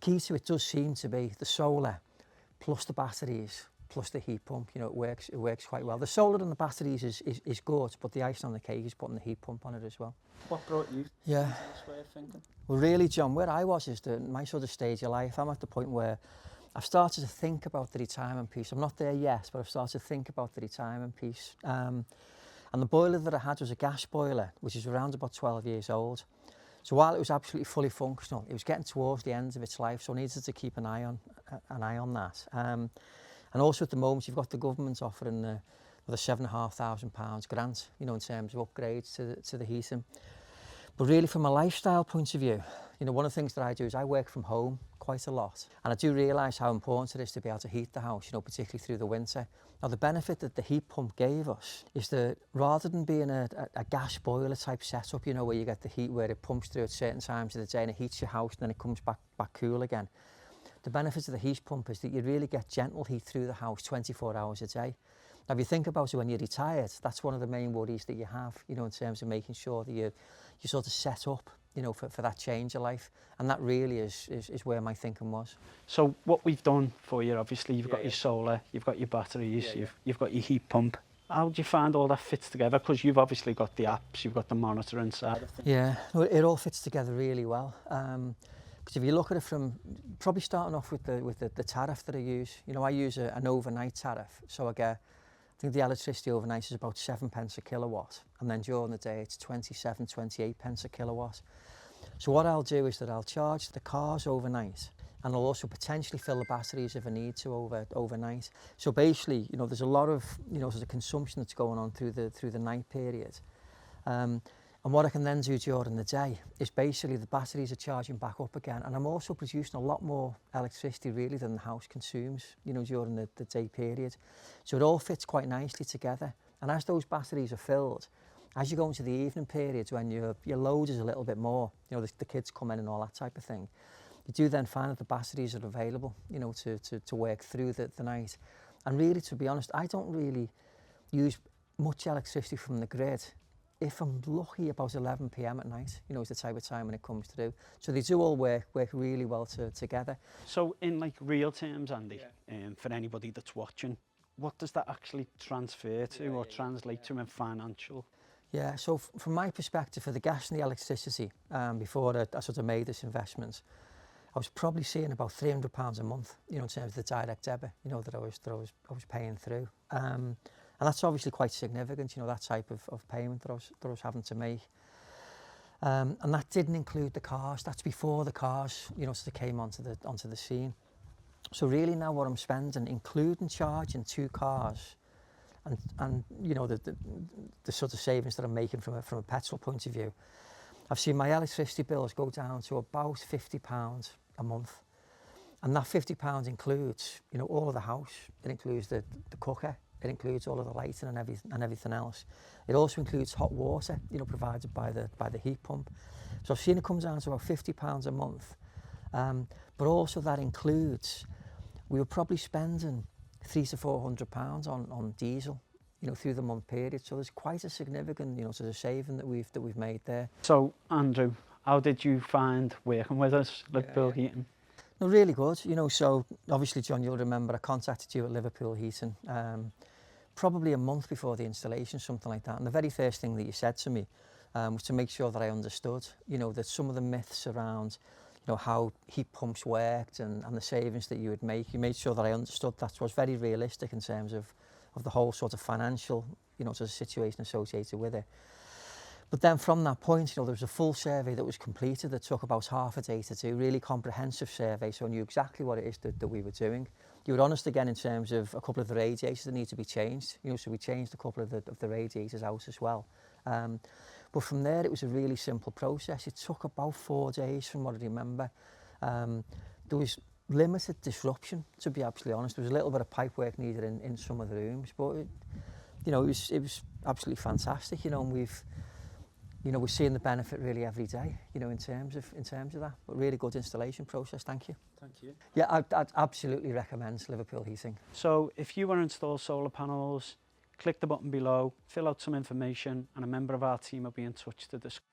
key to it does seem to be the solar plus the batteries plus the heat pump. You know, it works quite well. The solar and the batteries is good, but the icing on the cake is putting the heat pump on it as well. What brought you into this way of thinking? Well, really, John, where I was is my sort of stage of life. I'm at the point where I've started to think about the retirement piece. I'm not there yet, but I've started to think about the retirement piece. And the boiler that I had was a gas boiler, which is around about 12 years old. So while it was absolutely fully functional, it was getting towards the end of its life, so I needed to keep an eye on that. And also at the moment, you've got the government offering the £7,500 grant, you know, in terms of upgrades to the heating. But really, from a lifestyle point of view, you know, one of the things that I do is I work from home quite a lot. And I do realise how important it is to be able to heat the house, you know, particularly through the winter. Now, the benefit that the heat pump gave us is that rather than being a gas boiler type setup, you know, where you get the heat where it pumps through at certain times of the day and it heats your house and then it comes back cool again. The benefit of the heat pump is that you really get gentle heat through the house 24 hours a day. Now, if you think about it when you're retired, that's one of the main worries that you have, you know, in terms of making sure that you sort of set up, you know, for that change of life. And that really is where my thinking was. So what we've done for you, obviously, you've got your solar, you've got your batteries, you've got your heat pump. How do you find all that fits together? Because you've obviously got the apps, you've got the monitoring side of things. Yeah, well, it all fits together really well. Because if you look at it from, probably starting off with the tariff that I use, you know, I use an overnight tariff. So I think the electricity overnight is about 7 pence a kilowatt, and then during the day it's 27, 28 pence a kilowatt. So what I'll do is that I'll charge the cars overnight, and I'll also potentially fill the batteries if I need to overnight. So basically, you know, there's a lot of, you know, sort of consumption that's going on through the night period. And what I can then do during the day is basically the batteries are charging back up again, and I'm also producing a lot more electricity really than the house consumes, you know, during the day period. So it all fits quite nicely together. And as those batteries are filled, as you go into the evening periods when your load is a little bit more, you know, the kids come in and all that type of thing, you do then find that the batteries are available, you know, to work through the night. And really, to be honest, I don't really use much electricity from the grid. If I'm lucky, about 11 p.m. at night, you know, is the type of time when it comes through. So they do all work really well together. So in like real terms, Andy, for anybody that's watching, what does that actually transfer to or translate to in financial? Yeah, so from my perspective, for the gas and the electricity, before I sort of made this investment, I was probably seeing about £300 a month, you know, in terms of the direct debit, you know, that I was paying through. And that's obviously quite significant, you know, that type of payment that I was having to make. And that didn't include the cars. That's before the cars, you know, sort of came onto the scene. So really now what I'm spending, including charging 2 cars, and you know, the sort of savings that I'm making from a petrol point of view, I've seen my electricity bills go down to about £50 a month. And that £50 includes, you know, all of the house. It includes the cooker. It includes all of the lighting and everything else. It also includes hot water, you know, provided by the heat pump. So I've seen it come down to about £50 a month. But also that includes, we were probably spending £300 to £400 on diesel, you know, through the month period. So there's quite a significant, you know, sort of saving that we've made there. So Andrew, how did you find working with us, Liverpool Heating? No, really good. You know, so obviously, John, you'll remember I contacted you at Liverpool Heating probably a month before the installation, something like that. And the very first thing that you said to me was to make sure that I understood, you know, that some of the myths around, you know, how heat pumps worked and the savings that you would make, you made sure that I understood that was very realistic in terms of the whole sort of financial, you know, sort of situation associated with it. But then from that point, you know, there was a full survey that was completed that took about half a day to do, really comprehensive survey, so I knew exactly what it is that we were doing. You were honest again in terms of a couple of the radiators that need to be changed, you know, so we changed a couple of the radiators out as well. But from there, it was a really simple process. It took about 4 days from what I remember. There was limited disruption, to be absolutely honest. There was a little bit of pipe work needed in some of the rooms, but you know, it was absolutely fantastic, you know, and we're seeing the benefit really every day, you know, in terms of that. But really good installation process. Thank you. Thank you. Yeah, I'd absolutely recommend Liverpool Heating. So if you want to install solar panels, click the button below, fill out some information, and a member of our team will be in touch to discuss.